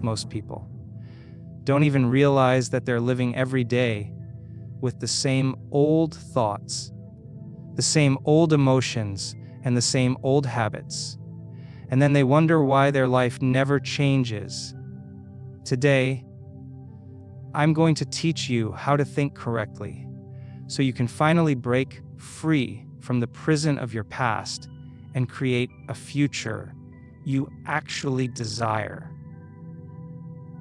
most people don't even realize that they're living every day with the same old thoughts, the same old emotions, and the same old habits. And then they wonder why their life never changes. Today, I'm going to teach you how to think correctly, so you can finally break free from the prison of your past and create a future you actually desire.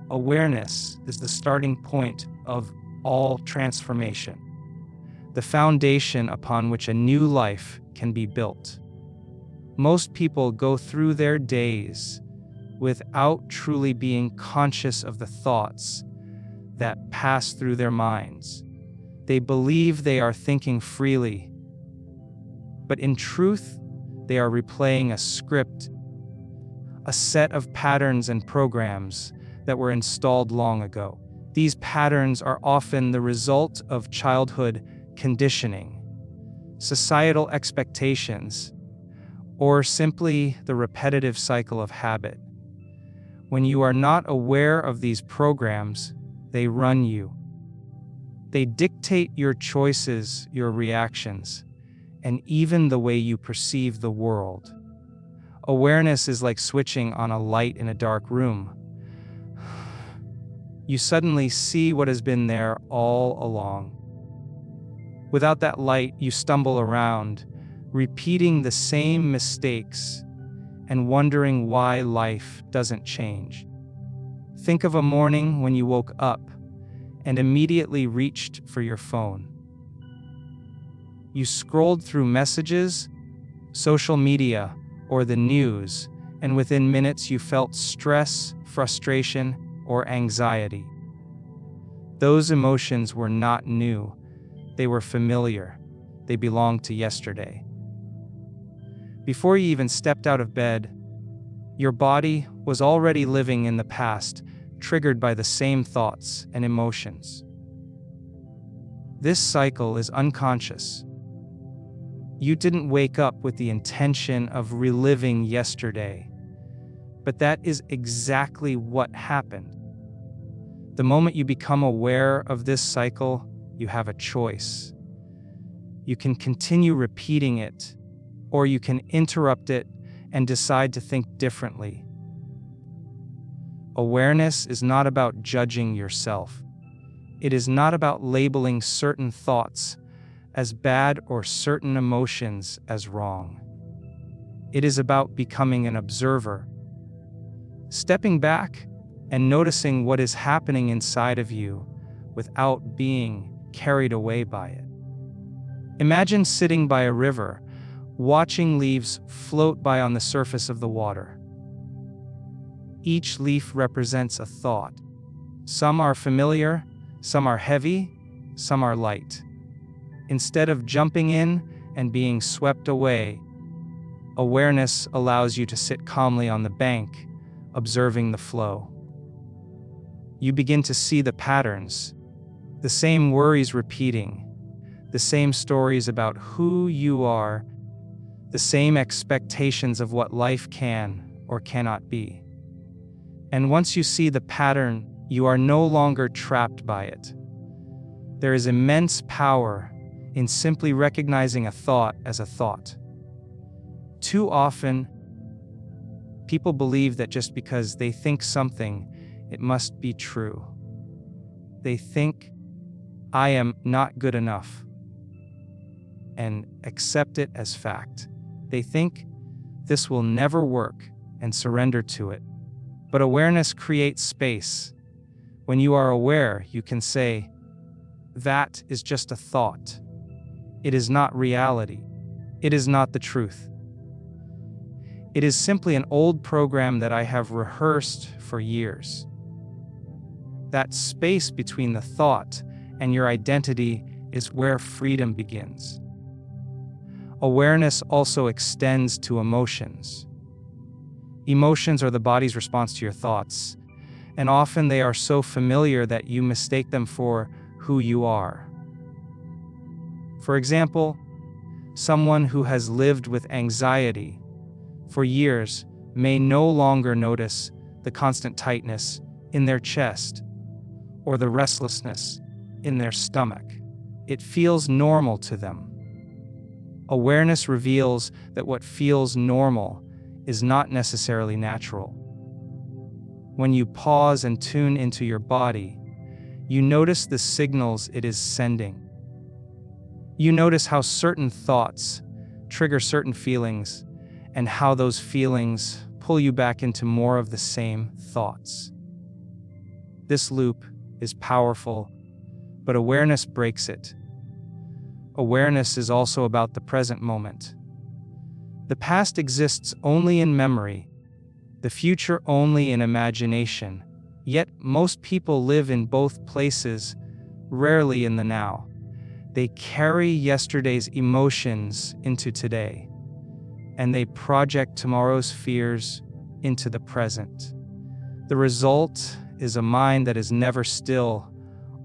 Awareness is the starting point of all transformation, the foundation upon which a new life can be built. Most people go through their days without truly being conscious of the thoughts that pass through their minds. They believe they are thinking freely, but in truth, they are replaying a script, a set of patterns and programs that were installed long ago. These patterns are often the result of childhood conditioning, societal expectations, or simply the repetitive cycle of habit. When you are not aware of these programs, they run you. They dictate your choices, your reactions, and even the way you perceive the world. Awareness is like switching on a light in a dark room. You suddenly see what has been there all along. Without that light, you stumble around, repeating the same mistakes and wondering why life doesn't change. Think of a morning when you woke up and immediately reached for your phone. You scrolled through messages, social media, or the news, and within minutes you felt stress, frustration, or anxiety. Those emotions were not new. They were familiar. They belonged to yesterday. Before you even stepped out of bed, your body was already living in the past, triggered by the same thoughts and emotions. This cycle is unconscious. You didn't wake up with the intention of reliving yesterday, but that is exactly what happened. The moment you become aware of this cycle, you have a choice. You can continue repeating it, or you can interrupt it and decide to think differently. Awareness is not about judging yourself. It is not about labeling certain thoughts as bad or certain emotions as wrong. It is about becoming an observer, stepping back and noticing what is happening inside of you without being carried away by it. Imagine sitting by a river, watching leaves float by on the surface of the water. Each leaf represents a thought. Some are familiar, some are heavy, some are light. Instead of jumping in and being swept away, awareness allows you to sit calmly on the bank, observing the flow. You begin to see the patterns, the same worries repeating, the same stories about who you are, the same expectations of what life can or cannot be. And once you see the pattern, you are no longer trapped by it. There is immense power in simply recognizing a thought as a thought. Too often, people believe that just because they think something, it must be true. They think, I am not good enough, and accept it as fact. They think, this will never work, and surrender to it. But awareness creates space. When you are aware, you can say, that is just a thought. It is not reality. It is not the truth. It is simply an old program that I have rehearsed for years. That space between the thought and your identity is where freedom begins. Awareness also extends to emotions. Emotions are the body's response to your thoughts, and often they are so familiar that you mistake them for who you are. For example, someone who has lived with anxiety for years may no longer notice the constant tightness in their chest, or the restlessness in their stomach. It feels normal to them. Awareness reveals that what feels normal is not necessarily natural. When you pause and tune into your body, you notice the signals it is sending. You notice how certain thoughts trigger certain feelings, and how those feelings pull you back into more of the same thoughts. This loop is powerful, but awareness breaks it. Awareness is also about the present moment. The past exists only in memory, the future only in imagination, yet most people live in both places, rarely in the now. They carry yesterday's emotions into today, and they project tomorrow's fears into the present. The result is a mind that is never still,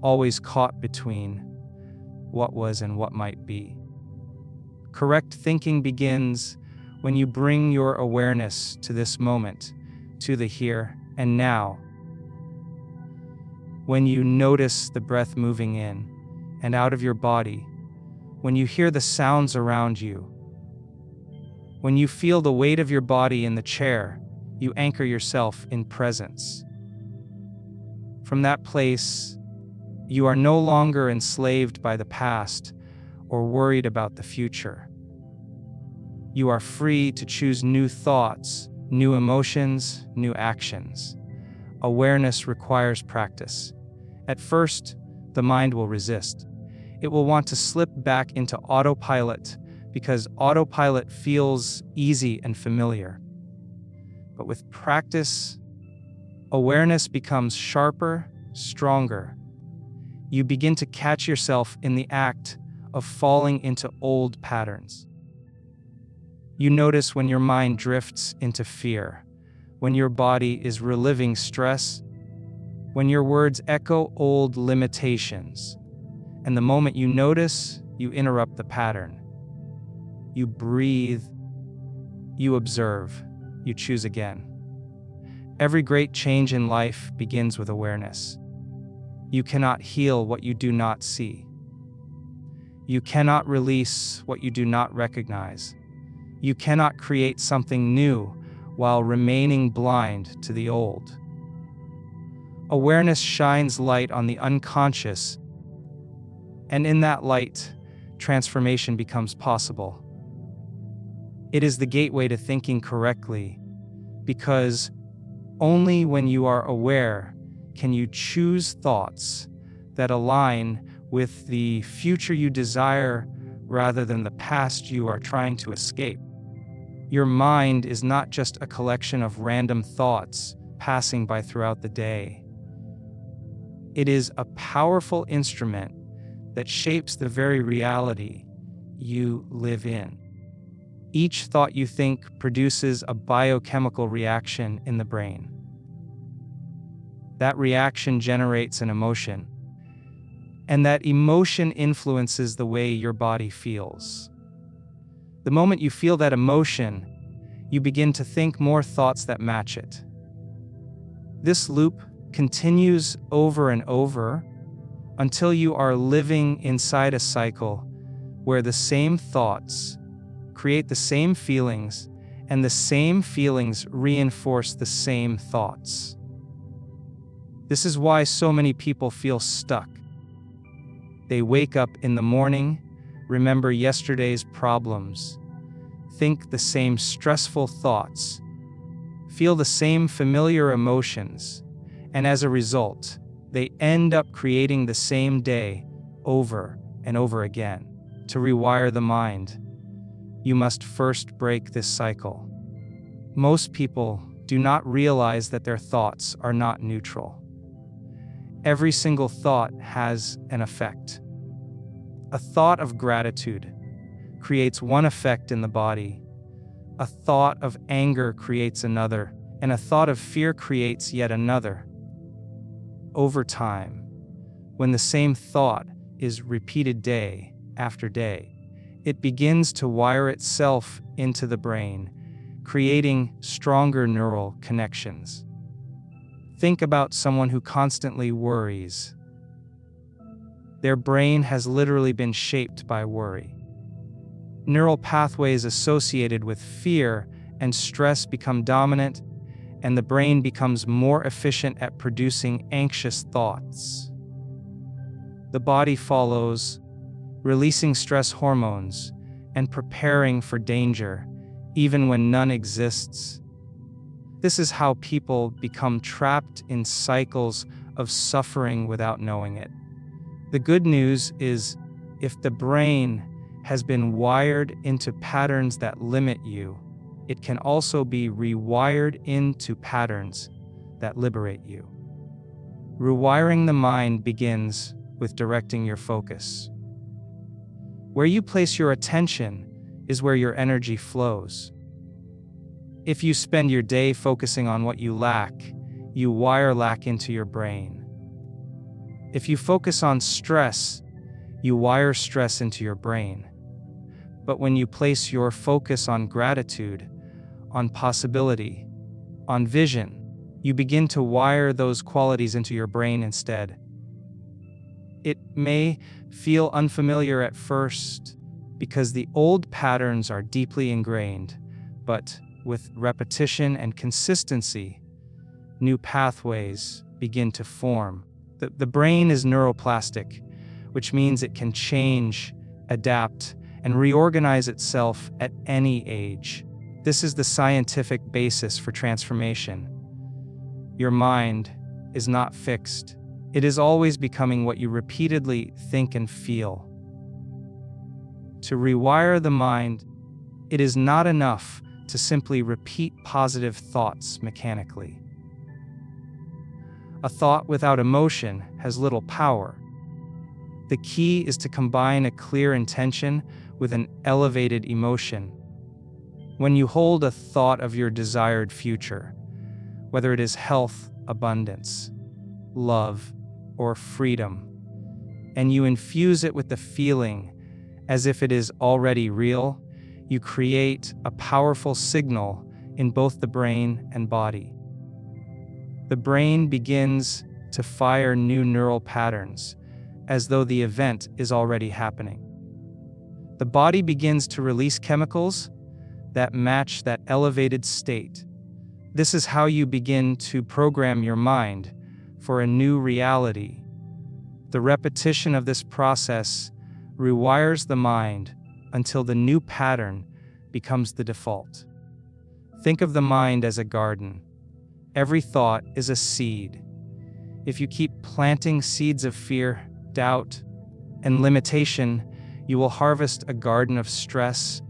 always caught between what was and what might be. Correct thinking begins when you bring your awareness to this moment, to the here and now. When you notice the breath moving in and out of your body, when you hear the sounds around you, when you feel the weight of your body in the chair, you anchor yourself in presence. From that place, you are no longer enslaved by the past or worried about the future. You are free to choose new thoughts, new emotions, new actions. Awareness requires practice. At first, the mind will resist. It will want to slip back into autopilot because autopilot feels easy and familiar. But with practice, awareness becomes sharper, stronger. You begin to catch yourself in the act of falling into old patterns. You notice when your mind drifts into fear, when your body is reliving stress, when your words echo old limitations. And the moment you notice, you interrupt the pattern. You breathe, you observe, you choose again. Every great change in life begins with awareness. You cannot heal what you do not see. You cannot release what you do not recognize. You cannot create something new while remaining blind to the old. Awareness shines light on the unconscious, and in that light, transformation becomes possible. It is the gateway to thinking correctly, because only when you are aware can you choose thoughts that align with the future you desire rather than the past you are trying to escape. Your mind is not just a collection of random thoughts passing by throughout the day. It is a powerful instrument that shapes the very reality you live in. Each thought you think produces a biochemical reaction in the brain. That reaction generates an emotion, and that emotion influences the way your body feels. The moment you feel that emotion, you begin to think more thoughts that match it. This loop continues over and over until you are living inside a cycle where the same thoughts create the same feelings, and the same feelings reinforce the same thoughts. This is why so many people feel stuck. They wake up in the morning, remember yesterday's problems, think the same stressful thoughts, feel the same familiar emotions, and as a result, they end up creating the same day over and over again. To rewire the mind, you must first break this cycle. Most people do not realize that their thoughts are not neutral. Every single thought has an effect. A thought of gratitude creates one effect in the body. A thought of anger creates another, and a thought of fear creates yet another. Over time, when the same thought is repeated day after day, it begins to wire itself into the brain, creating stronger neural connections. Think about someone who constantly worries. Their brain has literally been shaped by worry. Neural pathways associated with fear and stress become dominant, and the brain becomes more efficient at producing anxious thoughts. The body follows, releasing stress hormones and preparing for danger, even when none exists. This is how people become trapped in cycles of suffering without knowing it. The good news is, if the brain has been wired into patterns that limit you, it can also be rewired into patterns that liberate you. Rewiring the mind begins with directing your focus. Where you place your attention is where your energy flows. If you spend your day focusing on what you lack, you wire lack into your brain. If you focus on stress, you wire stress into your brain. But when you place your focus on gratitude, on possibility, on vision, you begin to wire those qualities into your brain instead. It may feel unfamiliar at first because the old patterns are deeply ingrained, but with repetition and consistency, new pathways begin to form. The brain is neuroplastic, which means it can change, adapt, and reorganize itself at any age. This is the scientific basis for transformation. Your mind is not fixed. It is always becoming what you repeatedly think and feel. To rewire the mind, it is not enough to simply repeat positive thoughts mechanically. A thought without emotion has little power. The key is to combine a clear intention with an elevated emotion. When you hold a thought of your desired future, whether it is health, abundance, love, or freedom, and you infuse it with the feeling as if it is already real, you create a powerful signal in both the brain and body. The brain begins to fire new neural patterns, as though the event is already happening. The body begins to release chemicals that match that elevated state. This is how you begin to program your mind for a new reality. The repetition of this process rewires the mind until the new pattern becomes the default. Think of the mind as a garden. Every thought is a seed. If you keep planting seeds of fear, doubt, and limitation, you will harvest a garden of stress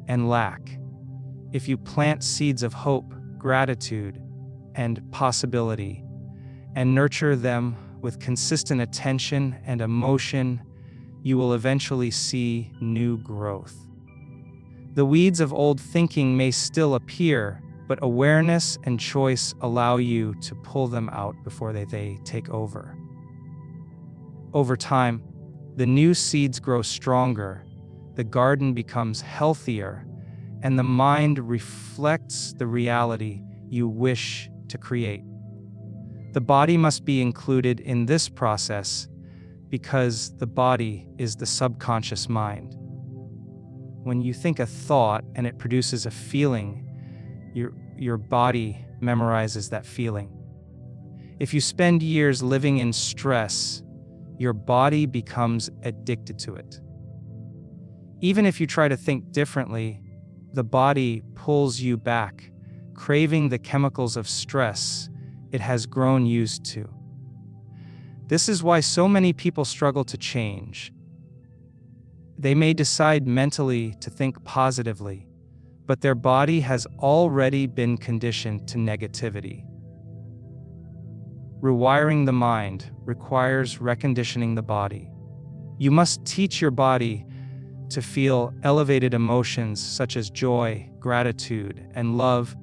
and lack. If you plant seeds of hope, gratitude, and possibility, and nurture them with consistent attention and emotion, you will eventually see new growth. The weeds of old thinking may still appear, but awareness and choice allow you to pull them out before they take over. Over time, the new seeds grow stronger, the garden becomes healthier, and the mind reflects the reality you wish to create. The body must be included in this process because the body is the subconscious mind. When you think a thought and it produces a feeling, your body memorizes that feeling. If you spend years living in stress, your body becomes addicted to it. Even if you try to think differently, the body pulls you back, craving the chemicals of stress it has grown used to. This is why so many people struggle to change. They may decide mentally to think positively, but their body has already been conditioned to negativity. Rewiring the mind requires reconditioning the body. You must teach your body to feel elevated emotions such as joy, gratitude, and love,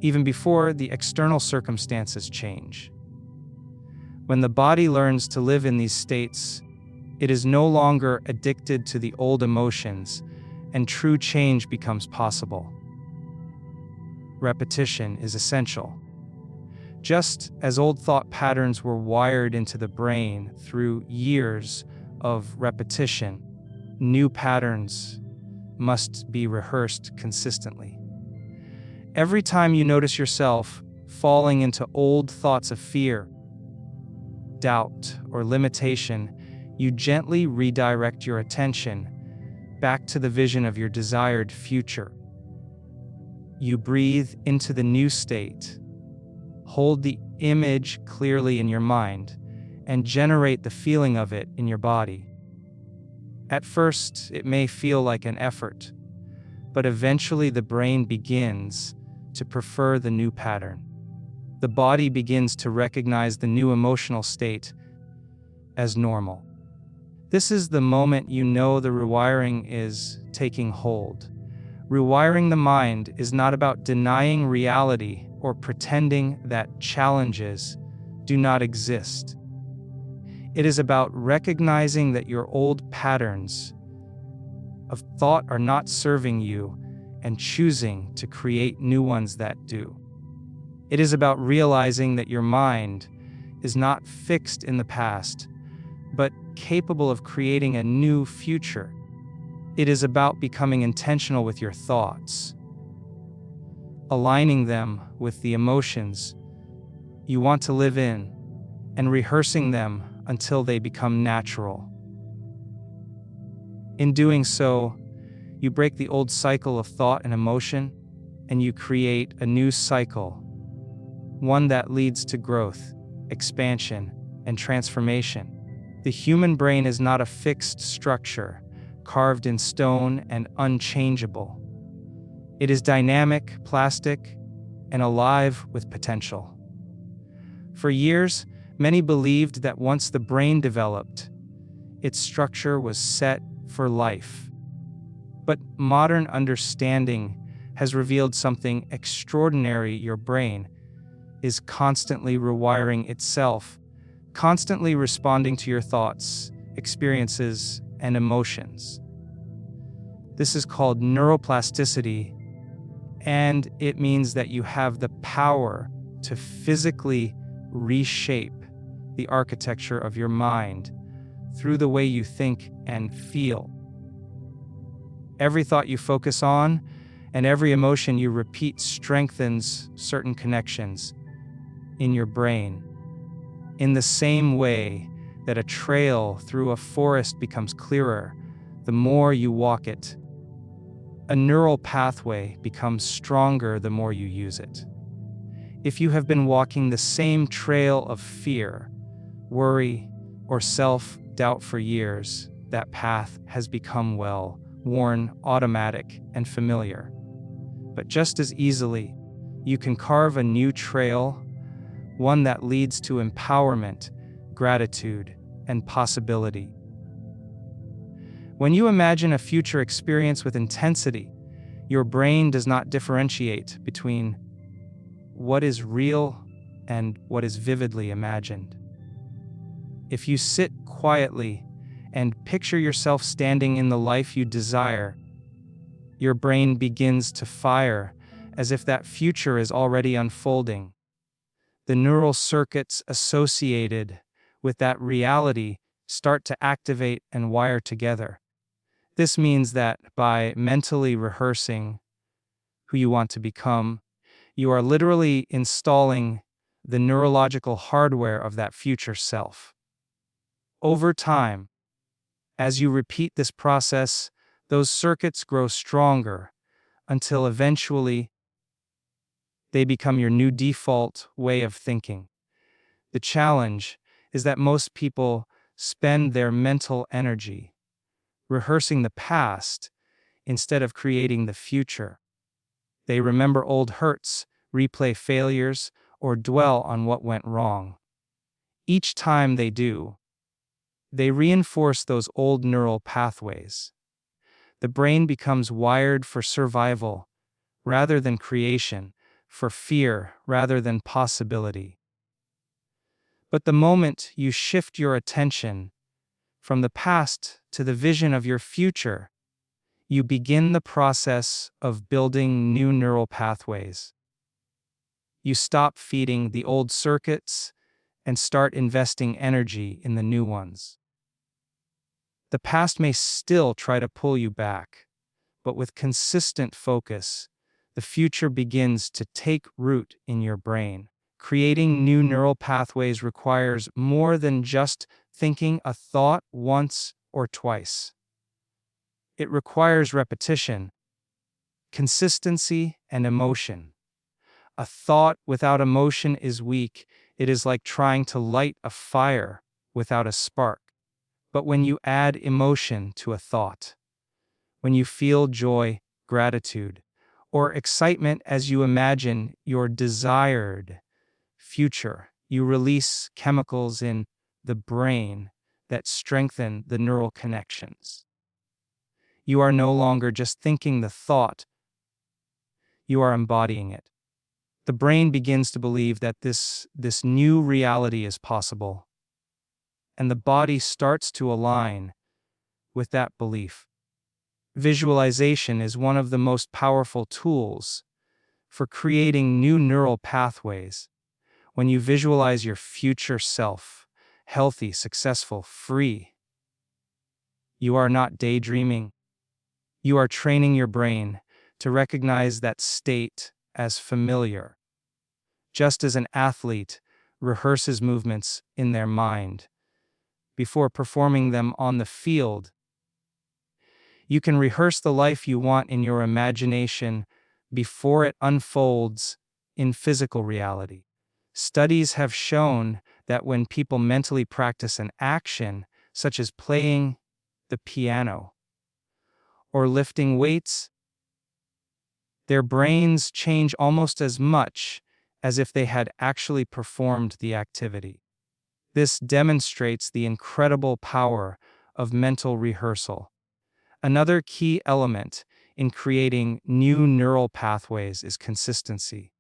even before the external circumstances change. When the body learns to live in these states, it is no longer addicted to the old emotions, and true change becomes possible. Repetition is essential. Just as old thought patterns were wired into the brain through years of repetition, new patterns must be rehearsed consistently. Every time you notice yourself falling into old thoughts of fear, doubt, or limitation, you gently redirect your attention back to the vision of your desired future. You breathe into the new state, hold the image clearly in your mind, and generate the feeling of it in your body. At first, it may feel like an effort, but eventually the brain begins to prefer the new pattern. The body begins to recognize the new emotional state as normal. This is the moment you know the rewiring is taking hold. Rewiring the mind is not about denying reality or pretending that challenges do not exist. It is about recognizing that your old patterns of thought are not serving you and choosing to create new ones that do. It is about realizing that your mind is not fixed in the past, but capable of creating a new future. It is about becoming intentional with your thoughts, aligning them with the emotions you want to live in, and rehearsing them until they become natural. In doing so, you break the old cycle of thought and emotion, and you create a new cycle, one that leads to growth, expansion, and transformation. The human brain is not a fixed structure, carved in stone and unchangeable. It is dynamic, plastic, and alive with potential. For years, many believed that once the brain developed, its structure was set for life. But modern understanding has revealed something extraordinary. Your brain is constantly rewiring itself, constantly responding to your thoughts, experiences, and emotions. This is called neuroplasticity, and it means that you have the power to physically reshape the architecture of your mind through the way you think and feel. Every thought you focus on and every emotion you repeat strengthens certain connections in your brain. In the same way that a trail through a forest becomes clearer the more you walk it, a neural pathway becomes stronger the more you use it. If you have been walking the same trail of fear, worry, or self-doubt for years, that path has become well-worn, automatic, and familiar. But just as easily, you can carve a new trail, one that leads to empowerment, gratitude, and possibility. When you imagine a future experience with intensity, your brain does not differentiate between what is real and what is vividly imagined. If you sit quietly and picture yourself standing in the life you desire, your brain begins to fire as if that future is already unfolding. The neural circuits associated with that reality start to activate and wire together. This means that by mentally rehearsing who you want to become, you are literally installing the neurological hardware of that future self. Over time, as you repeat this process, those circuits grow stronger until eventually they become your new default way of thinking. The challenge is that most people spend their mental energy rehearsing the past instead of creating the future. They remember old hurts, replay failures, or dwell on what went wrong. Each time they do, they reinforce those old neural pathways. The brain becomes wired for survival rather than creation, for fear rather than possibility. But the moment you shift your attention from the past to the vision of your future, you begin the process of building new neural pathways. You stop feeding the old circuits and start investing energy in the new ones. The past may still try to pull you back, but with consistent focus, the future begins to take root in your brain. Creating new neural pathways requires more than just thinking a thought once or twice. It requires repetition, consistency, and emotion. A thought without emotion is weak. It is like trying to light a fire without a spark. But when you add emotion to a thought, when you feel joy, gratitude, or excitement as you imagine your desired future, you release chemicals in the brain that strengthen the neural connections. You are no longer just thinking the thought, you are embodying it. The brain begins to believe that this new reality is possible, and the body starts to align with that belief. Visualization is one of the most powerful tools for creating new neural pathways. When you visualize your future self, healthy, successful, free, you are not daydreaming. You are training your brain to recognize that state as familiar. Just as an athlete rehearses movements in their mind before performing them on the field, you can rehearse the life you want in your imagination before it unfolds in physical reality. Studies have shown that when people mentally practice an action, such as playing the piano or lifting weights, their brains change almost as much as if they had actually performed the activity. This demonstrates the incredible power of mental rehearsal. Another key element in creating new neural pathways is consistency.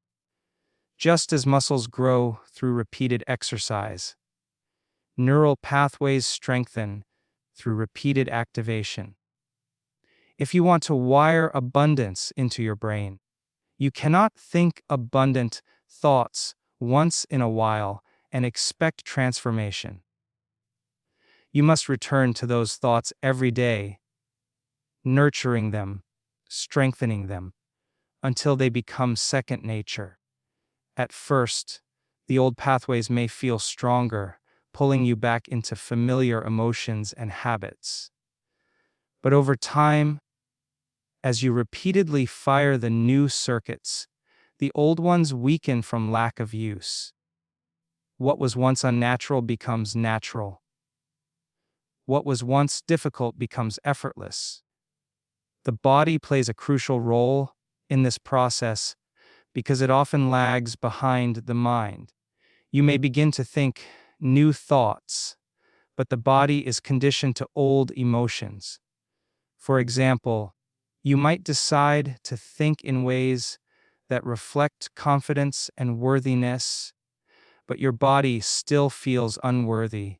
Just as muscles grow through repeated exercise, neural pathways strengthen through repeated activation. If you want to wire abundance into your brain, you cannot think abundant thoughts once in a while and expect transformation. You must return to those thoughts every day, nurturing them, strengthening them, until they become second nature. At first, the old pathways may feel stronger, pulling you back into familiar emotions and habits. But over time, as you repeatedly fire the new circuits, the old ones weaken from lack of use. What was once unnatural becomes natural. What was once difficult becomes effortless. The body plays a crucial role in this process because it often lags behind the mind. You may begin to think new thoughts, but the body is conditioned to old emotions. For example, you might decide to think in ways that reflect confidence and worthiness, but your body still feels unworthy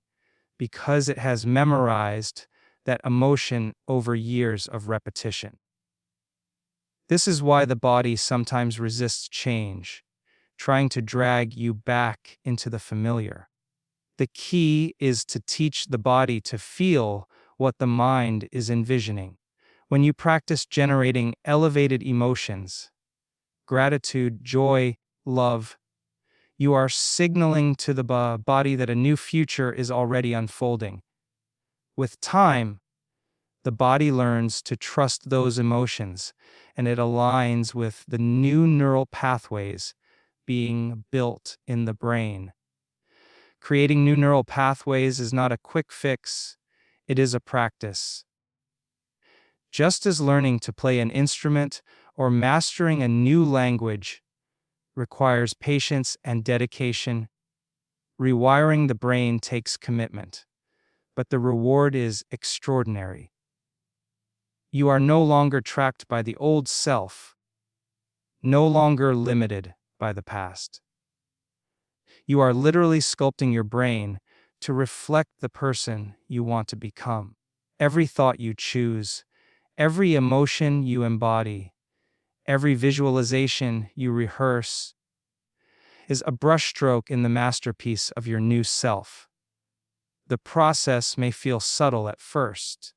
because it has memorized that emotion over years of repetition. This is why the body sometimes resists change, trying to drag you back into the familiar. The key is to teach the body to feel what the mind is envisioning. When you practice generating elevated emotions, gratitude, joy, love, you are signaling to the body that a new future is already unfolding. With time, the body learns to trust those emotions, and it aligns with the new neural pathways being built in the brain. Creating new neural pathways is not a quick fix, it is a practice. Just as learning to play an instrument or mastering a new language requires patience and dedication, rewiring the brain takes commitment, but the reward is extraordinary. You are no longer trapped by the old self, no longer limited by the past. You are literally sculpting your brain to reflect the person you want to become. Every thought you choose, every emotion you embody, every visualization you rehearse, is a brushstroke in the masterpiece of your new self. The process may feel subtle at first,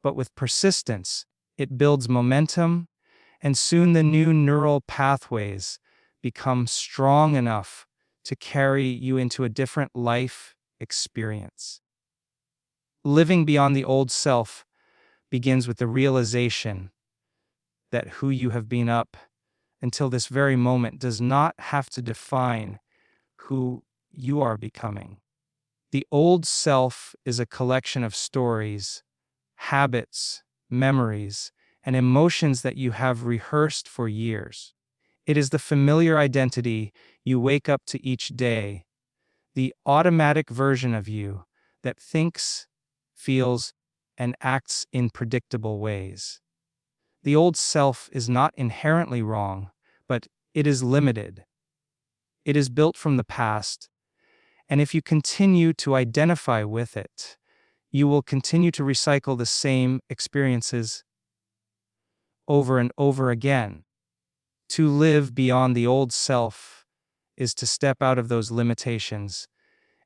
but with persistence, it builds momentum, and soon the new neural pathways become strong enough to carry you into a different life experience. Living beyond the old self begins with the realization that who you have been up until this very moment does not have to define who you are becoming. The old self is a collection of stories, habits, memories, and emotions that you have rehearsed for years. It is the familiar identity you wake up to each day, the automatic version of you that thinks, feels, and acts in predictable ways. The old self is not inherently wrong, but it is limited. It is built from the past, and if you continue to identify with it, you will continue to recycle the same experiences over and over again. To live beyond the old self is to step out of those limitations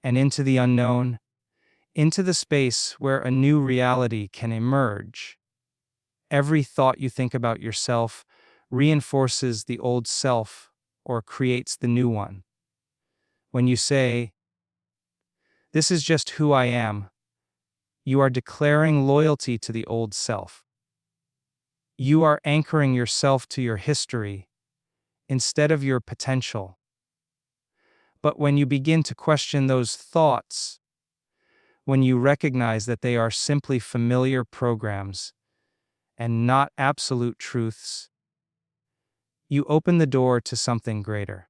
and into the unknown, into the space where a new reality can emerge. Every thought you think about yourself reinforces the old self or creates the new one. When you say, "This is just who I am," you are declaring loyalty to the old self. You are anchoring yourself to your history instead of your potential. But when you begin to question those thoughts, when you recognize that they are simply familiar programs and not absolute truths, you open the door to something greater.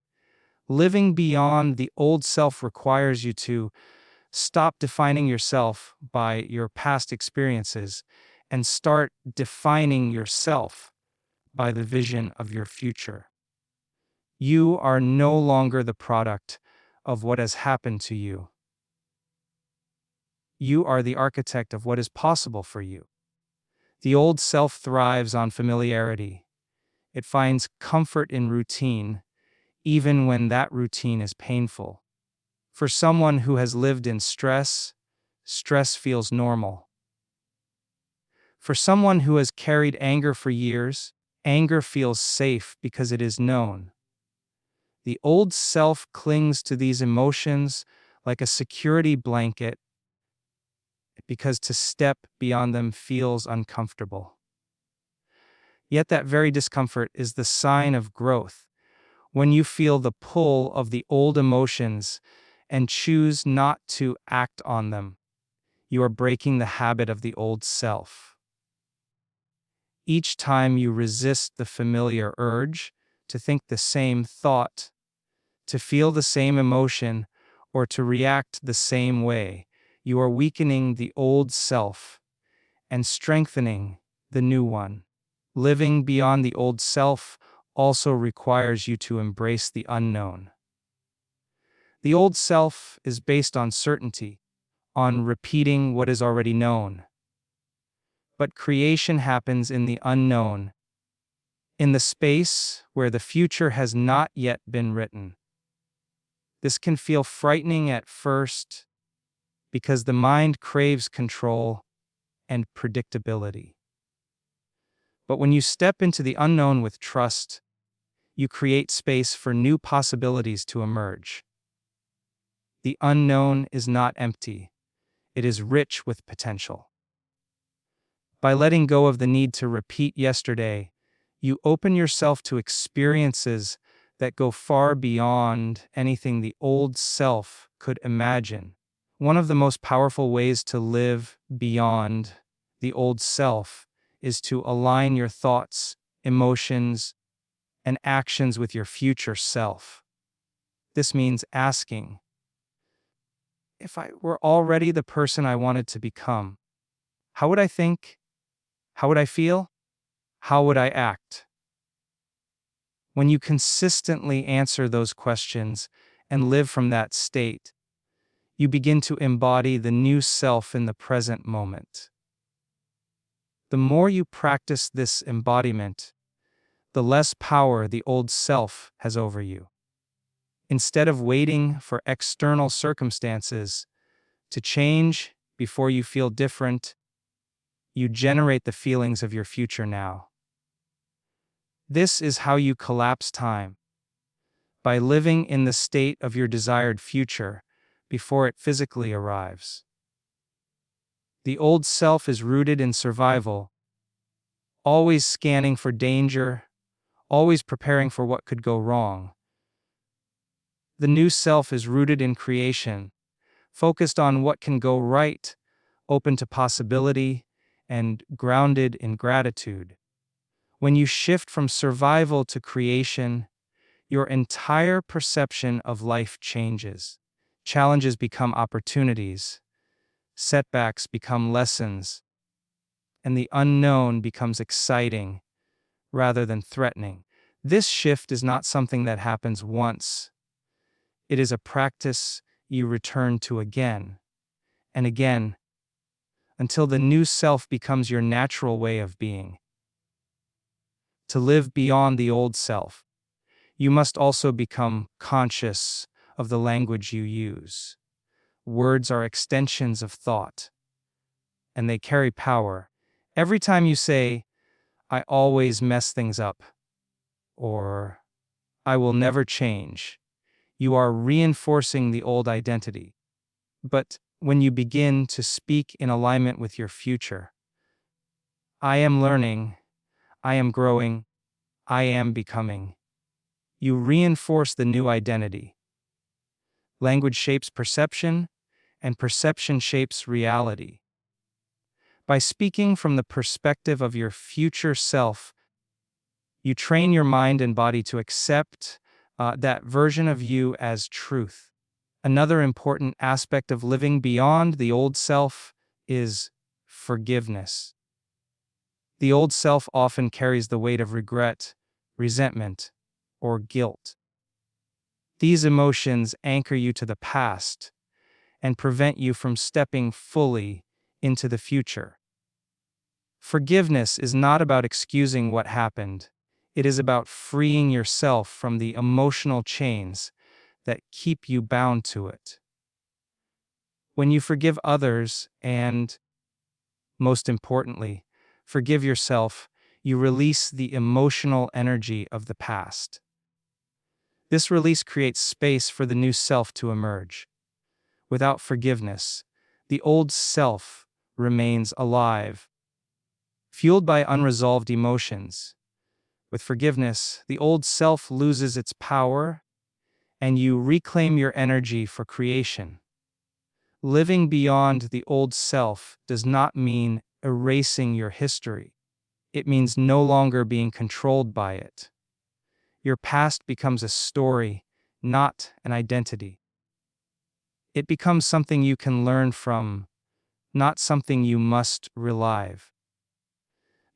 Living beyond the old self requires you to stop defining yourself by your past experiences and start defining yourself by the vision of your future. You are no longer the product of what has happened to you. You are the architect of what is possible for you. The old self thrives on familiarity. It finds comfort in routine, even when that routine is painful. For someone who has lived in stress, stress feels normal. For someone who has carried anger for years, anger feels safe because it is known. The old self clings to these emotions like a security blanket because to step beyond them feels uncomfortable. Yet that very discomfort is the sign of growth. When you feel the pull of the old emotions and choose not to act on them, you are breaking the habit of the old self. Each time you resist the familiar urge to think the same thought, to feel the same emotion, or to react the same way, you are weakening the old self and strengthening the new one. Living beyond the old self also requires you to embrace the unknown. The old self is based on certainty, on repeating what is already known. But creation happens in the unknown, in the space where the future has not yet been written. This can feel frightening at first because the mind craves control and predictability. But when you step into the unknown with trust, you create space for new possibilities to emerge. The unknown is not empty, it is rich with potential. By letting go of the need to repeat yesterday, you open yourself to experiences that go far beyond anything the old self could imagine. One of the most powerful ways to live beyond the old self is to align your thoughts, emotions, and actions with your future self. This means asking, if I were already the person I wanted to become, how would I think? How would I feel? How would I act? When you consistently answer those questions and live from that state, you begin to embody the new self in the present moment. The more you practice this embodiment, the less power the old self has over you. Instead of waiting for external circumstances to change before you feel different, you generate the feelings of your future now. This is how you collapse time, by living in the state of your desired future before it physically arrives. The old self is rooted in survival, always scanning for danger, always preparing for what could go wrong. The new self is rooted in creation, focused on what can go right, open to possibility, and grounded in gratitude. When you shift from survival to creation, your entire perception of life changes. Challenges become opportunities, setbacks become lessons, and the unknown becomes exciting rather than threatening. This shift is not something that happens once. It is a practice you return to again and again until the new self becomes your natural way of being. To live beyond the old self, you must also become conscious of the language you use. Words are extensions of thought, and they carry power. Every time you say, "I always mess things up," or "I will never change," you are reinforcing the old identity. But when you begin to speak in alignment with your future, "I am learning, I am growing, I am becoming," you reinforce the new identity. Language shapes perception, and perception shapes reality. By speaking from the perspective of your future self, you train your mind and body to accept that version of you as truth. Another important aspect of living beyond the old self is forgiveness. The old self often carries the weight of regret, resentment, or guilt. These emotions anchor you to the past and prevent you from stepping fully into the future. Forgiveness is not about excusing what happened. It is about freeing yourself from the emotional chains that keep you bound to it. When you forgive others and, most importantly, forgive yourself, you release the emotional energy of the past. This release creates space for the new self to emerge. Without forgiveness, the old self remains alive, fueled by unresolved emotions. With forgiveness, the old self loses its power, and you reclaim your energy for creation. Living beyond the old self does not mean erasing your history. It means no longer being controlled by it. Your past becomes a story, not an identity. It becomes something you can learn from, not something you must relive.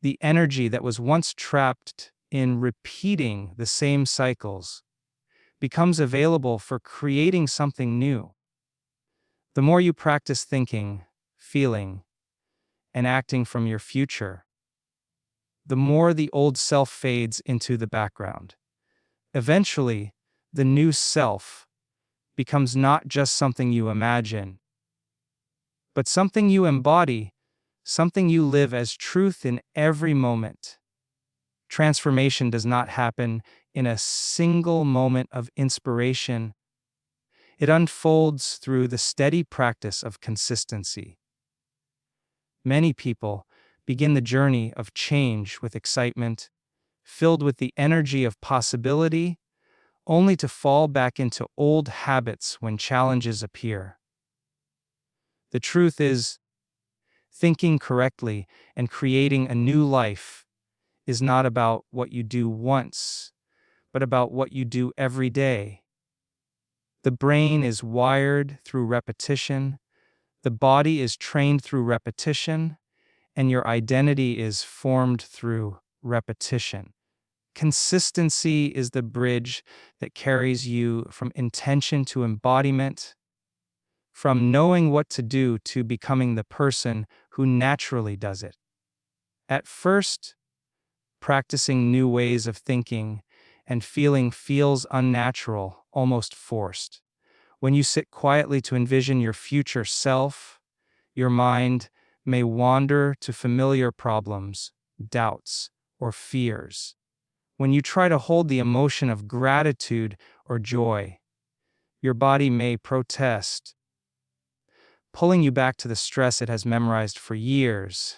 The energy that was once trapped in repeating the same cycles becomes available for creating something new. The more you practice thinking, feeling, and acting from your future, the more the old self fades into the background. Eventually, the new self becomes not just something you imagine, but something you embody, something you live as truth in every moment. Transformation does not happen in a single moment of inspiration. It unfolds through the steady practice of consistency. Many people begin the journey of change with excitement, filled with the energy of possibility, only to fall back into old habits when challenges appear. The truth is, thinking correctly and creating a new life is not about what you do once, but about what you do every day. The brain is wired through repetition, the body is trained through repetition, and your identity is formed through repetition. Consistency is the bridge that carries you from intention to embodiment, from knowing what to do to becoming the person who naturally does it. At first, practicing new ways of thinking and feeling feels unnatural, almost forced. When you sit quietly to envision your future self, your mind may wander to familiar problems, doubts, or fears. When you try to hold the emotion of gratitude or joy, your body may protest, pulling you back to the stress it has memorized for years.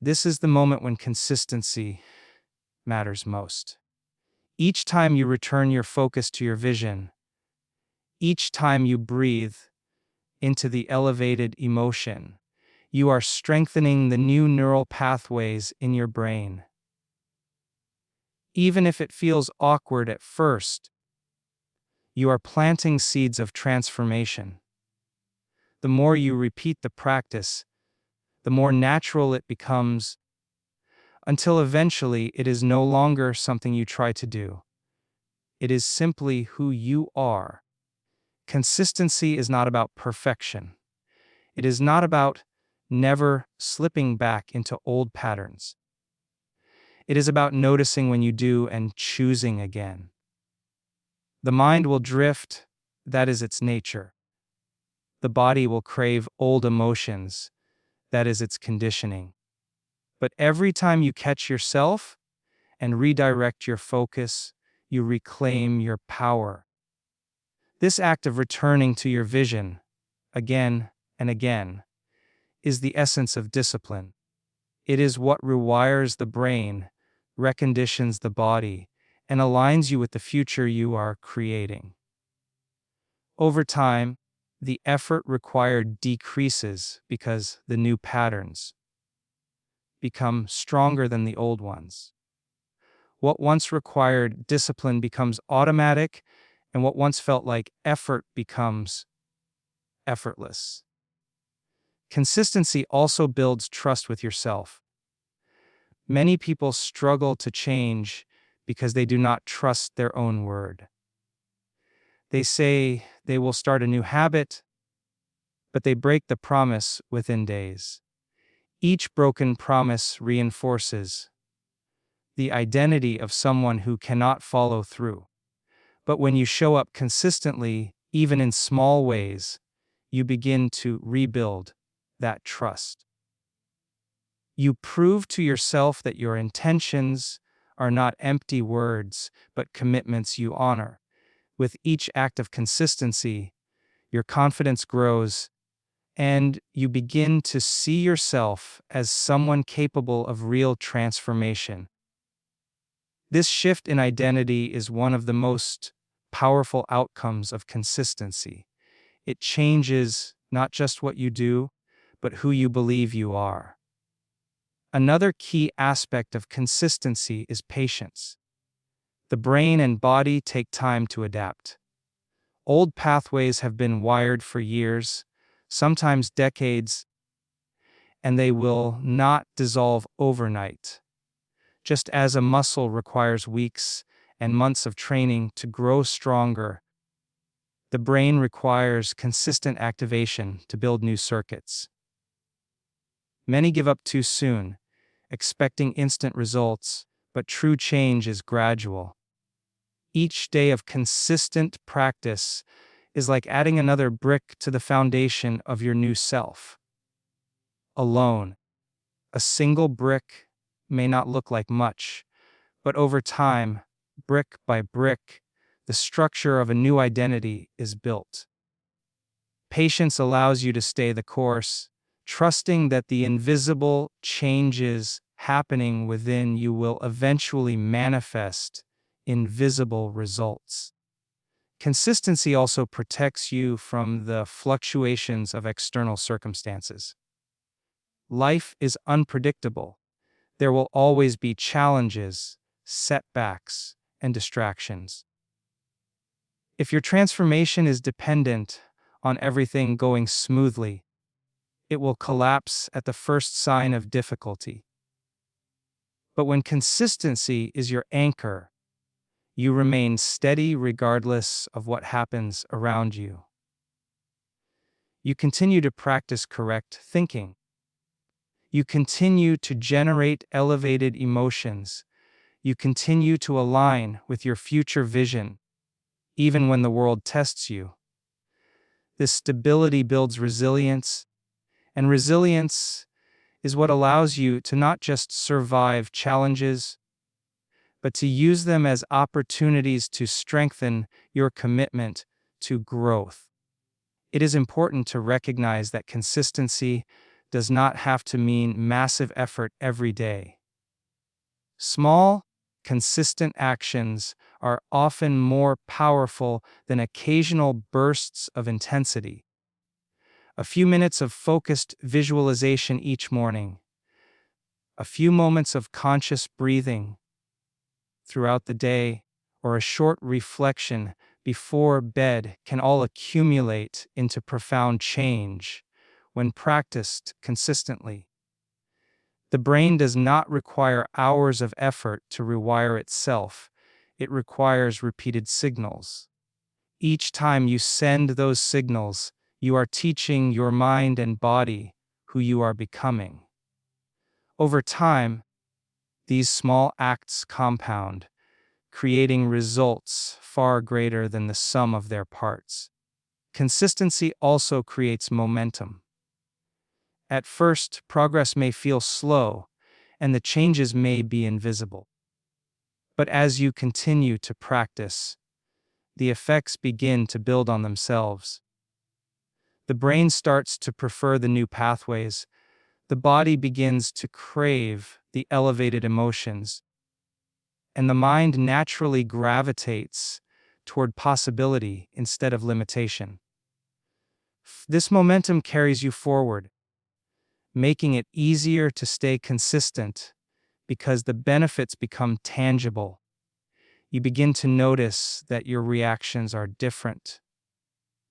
This is the moment when consistency matters most. Each time you return your focus to your vision, each time you breathe into the elevated emotion, you are strengthening the new neural pathways in your brain. Even if it feels awkward at first, you are planting seeds of transformation. The more you repeat the practice, the more natural it becomes, until eventually it is no longer something you try to do. It is simply who you are. Consistency is not about perfection. It is not about never slipping back into old patterns. It is about noticing when you do and choosing again. The mind will drift, that is its nature. The body will crave old emotions, that is its conditioning. But every time you catch yourself and redirect your focus, you reclaim your power. This act of returning to your vision, again and again, is the essence of discipline. It is what rewires the brain, reconditions the body, and aligns you with the future you are creating. Over time, the effort required decreases because the new patterns become stronger than the old ones. What once required discipline becomes automatic, and what once felt like effort becomes effortless. Consistency also builds trust with yourself. Many people struggle to change because they do not trust their own word. They say they will start a new habit, but they break the promise within days. Each broken promise reinforces the identity of someone who cannot follow through. But when you show up consistently, even in small ways, you begin to rebuild that trust. You prove to yourself that your intentions are not empty words, but commitments you honor. With each act of consistency, your confidence grows, and you begin to see yourself as someone capable of real transformation. This shift in identity is one of the most powerful outcomes of consistency. It changes not just what you do, but who you believe you are. Another key aspect of consistency is patience. The brain and body take time to adapt. Old pathways have been wired for years, sometimes decades, and they will not dissolve overnight. Just as a muscle requires weeks and months of training to grow stronger, the brain requires consistent activation to build new circuits. Many give up too soon, expecting instant results, but true change is gradual. Each day of consistent practice is like adding another brick to the foundation of your new self. Alone, a single brick may not look like much, but over time, brick by brick, the structure of a new identity is built. Patience allows you to stay the course, trusting that the invisible changes happening within you will eventually manifest in visible results. Consistency also protects you from the fluctuations of external circumstances. Life is unpredictable. There will always be challenges, setbacks, and distractions. If your transformation is dependent on everything going smoothly, it will collapse at the first sign of difficulty. But when consistency is your anchor, you remain steady regardless of what happens around you. You continue to practice correct thinking. You continue to generate elevated emotions. you continue to align with your future vision, even when the world tests you. This stability builds resilience, and resilience is what allows you to not just survive challenges, but to use them as opportunities to strengthen your commitment to growth. It is important to recognize that consistency does not have to mean massive effort every day. Small, consistent actions are often more powerful than occasional bursts of intensity. A few minutes of focused visualization each morning, a few moments of conscious breathing throughout the day, or a short reflection before bed can all accumulate into profound change when practiced consistently. The brain does not require hours of effort to rewire itself. It requires repeated signals. Each time you send those signals, you are teaching your mind and body who you are becoming. Over time, these small acts compound, creating results far greater than the sum of their parts. Consistency also creates momentum. At first, progress may feel slow, and the changes may be invisible. But as you continue to practice, the effects begin to build on themselves. The brain starts to prefer the new pathways, the body begins to crave the elevated emotions, and the mind naturally gravitates toward possibility instead of limitation. This momentum carries you forward, making it easier to stay consistent because the benefits become tangible. You begin to notice that your reactions are different,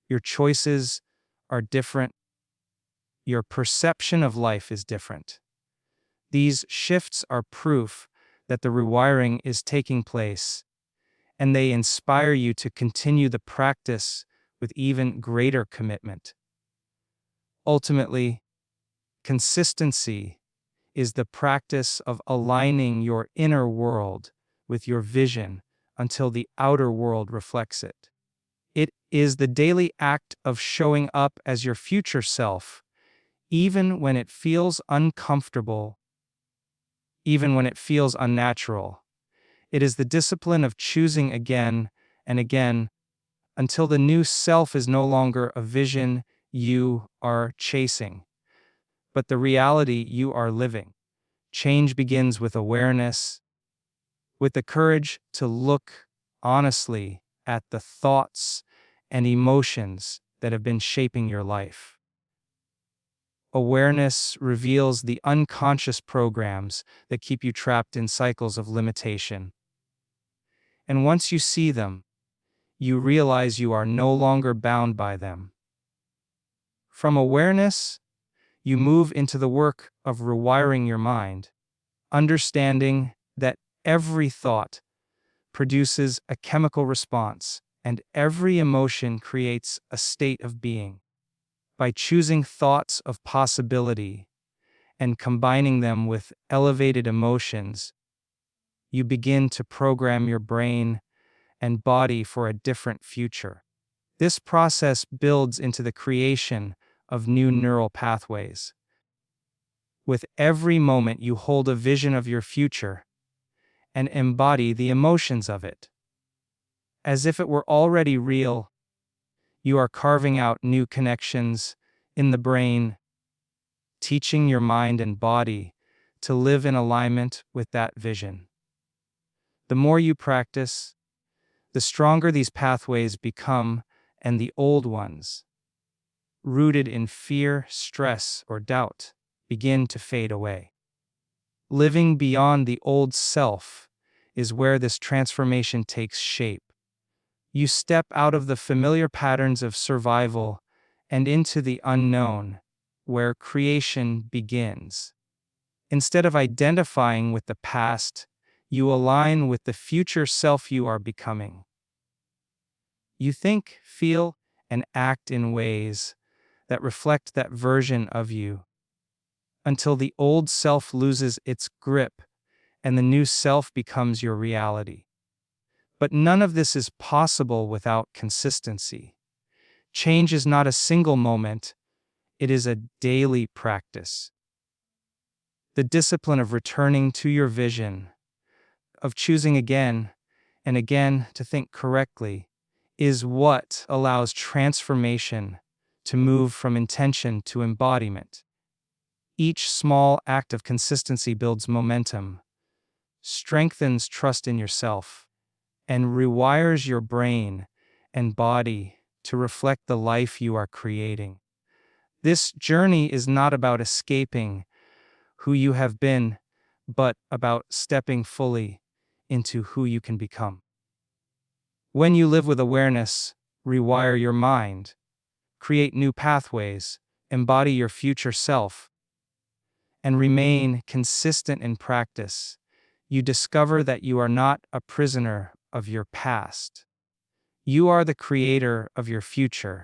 your choices are different, your perception of life is different. These shifts are proof that the rewiring is taking place, and they inspire you to continue the practice with even greater commitment. Ultimately, consistency is the practice of aligning your inner world with your vision until the outer world reflects it. It is the daily act of showing up as your future self, even when it feels uncomfortable, even when it feels unnatural. It is the discipline of choosing again and again until the new self is no longer a vision you are chasing, but the reality you are living. Change begins with awareness, with the courage to look honestly at the thoughts and emotions that have been shaping your life. Awareness reveals the unconscious programs that keep you trapped in cycles of limitation. And once you see them, you realize you are no longer bound by them. From awareness, you move into the work of rewiring your mind, understanding that every thought produces a chemical response and every emotion creates a state of being. By choosing thoughts of possibility and combining them with elevated emotions, you begin to program your brain and body for a different future. This process builds into the creation of new neural pathways. With every moment you hold a vision of your future and embody the emotions of it. As if it were already real, you are carving out new connections in the brain, teaching your mind and body to live in alignment with that vision. The more you practice, the stronger these pathways become, and the old ones, rooted in fear, stress, or doubt, begin to fade away. Living beyond the old self is where this transformation takes shape. You step out of the familiar patterns of survival and into the unknown, where creation begins. Instead of identifying with the past, you align with the future self you are becoming. You think, feel, and act in ways that reflect that version of you, until the old self loses its grip and the new self becomes your reality. But none of this is possible without consistency. Change is not a single moment, it is a daily practice. The discipline of returning to your vision, of choosing again and again to think correctly, is what allows transformation to move from intention to embodiment. Each small act of consistency builds momentum, strengthens trust in yourself, and rewires your brain and body to reflect the life you are creating. This journey is not about escaping who you have been, but about stepping fully into who you can become. When you live with awareness, rewire your mind, create new pathways, embody your future self, and remain consistent in practice, you discover that you are not a prisoner of your past. You are the creator of your future.